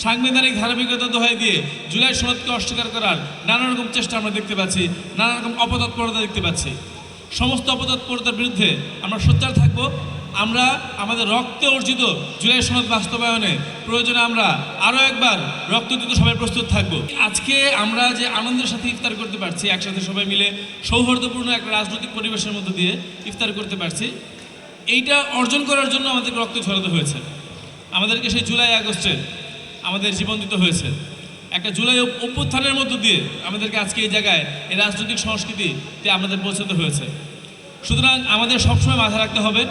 সাংবিধানিক ধারাবাহিকতা দোহাই দিয়ে জুলাই সনদকে অস্বীকার করার নানা রকম চেষ্টা আমরা দেখতে পাচ্ছি, নানা রকম অপতৎপরতা দেখতে পাচ্ছি। সমস্ত অপতৎপরতার বিরুদ্ধে আমরা সোচ্চার থাকব। আমরা আমাদের রক্তে অর্জিত জুলাই সনদ বাস্তবায়নে প্রয়োজনে আমরা আরও একবার রক্ত দিতে সবাই প্রস্তুত থাকব। আজকে আমরা যে আনন্দের সাথে ইফতার করতে পারছি, একসাথে সবাই মিলে সৌহার্দ্যপূর্ণ একটা রাজনৈতিক পরিবেশের মধ্য দিয়ে ইফতার করতে পারছি, এইটা অর্জন করার জন্য আমাদেরকে রক্ত ঝরাতে হয়েছে। আমাদেরকে সেই জুলাই আগস্টে আমাদের জীবন দিতে হয়েছে। একটা জুলাই অভ্যুত্থানের মধ্য দিয়ে আমাদেরকে আজকে এই জায়গায় এই রাজনৈতিক সংস্কৃতিতে আমাদের পৌঁছাতে হয়েছে। সুতরাং আমাদের সবসময় মাথায় রাখতে হবে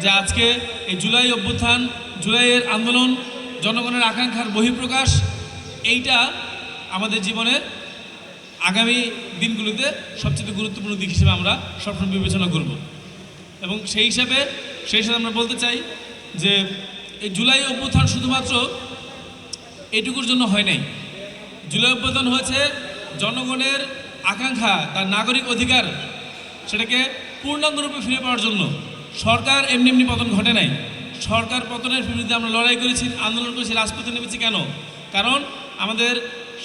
যে আজকে এই জুলাই অভ্যুত্থান, জুলাইয়ের আন্দোলন, জনগণের আকাঙ্ক্ষার বহিঃপ্রকাশ, এইটা আমাদের জীবনের আগামী দিনগুলোতে সবচেয়ে গুরুত্বপূর্ণ দিক হিসেবে আমরা সবসময় বিবেচনা করব। এবং সেই হিসাবে আমরা বলতে চাই যে এই জুলাই অভ্যুত্থান শুধুমাত্র এটুকুর জন্য হয় নাই। জুলাই অভ্যুত্থান হয়েছে জনগণের আকাঙ্ক্ষা, তার নাগরিক অধিকার, সেটাকে পূর্ণাঙ্গরূপে ফিরে পাওয়ার জন্য। সরকার এমনি এমনি পতন ঘটে নাই। সরকার পতনের বিরুদ্ধে আমরা লড়াই করেছি, আন্দোলন করেছি, রাজপথে নেমেছি। কেন? কারণ আমাদের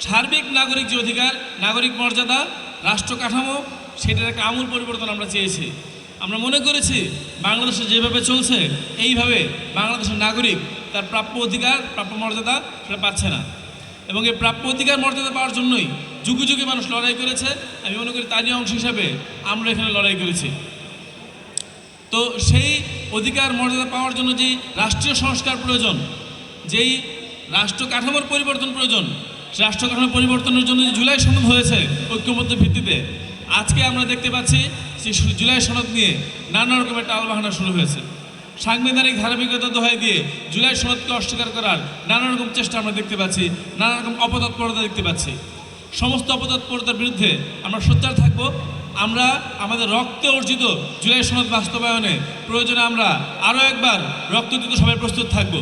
সার্বিক নাগরিক যে অধিকার, নাগরিক মর্যাদা, রাষ্ট্র কাঠামো, সেটার একটা আমূল পরিবর্তন আমরা চেয়েছি। আমরা মনে করেছি বাংলাদেশে যেভাবে চলছে এইভাবে বাংলাদেশের নাগরিক তার প্রাপ্য অধিকার, প্রাপ্য মর্যাদা সেটা পাচ্ছে না। এবং এই প্রাপ্য অধিকার মর্যাদা পাওয়ার জন্যই যুগে যুগে মানুষ লড়াই করেছে। আমি মনে করি তারই অংশ হিসাবে আমরা এখানে লড়াই করেছি। তো সেই অধিকার মর্যাদা পাওয়ার জন্য যেই রাষ্ট্রীয় সংস্কার প্রয়োজন, যেই রাষ্ট্র কাঠামোর পরিবর্তন প্রয়োজন, সেই রাষ্ট্র কাঠামোর পরিবর্তনের জন্য যে জুলাই সনদ হয়েছে ঐক্যবদ্ধ ভিত্তিতে, আজকে আমরা দেখতে পাচ্ছি যে জুলাই সনদ নিয়ে নানা রকমের টালবাহানা শুরু হয়েছে। সাংবিধানিক ধারাবাহিকতা দোহাই দিয়ে জুলাই সনদকে অস্বীকার করার নানা রকম চেষ্টা আমরা দেখতে পাচ্ছি, নানা রকম অপতৎপরতা দেখতে পাচ্ছি। সমস্ত অপতৎপরতার বিরুদ্ধে আমরা সোচ্চার থাকব। আমরা আমাদের রক্তে অর্জিত জুলাই সনদ বাস্তবায়নে প্রয়োজনে আমরা আরও একবার রক্ত দিতে সবাই প্রস্তুত থাকব।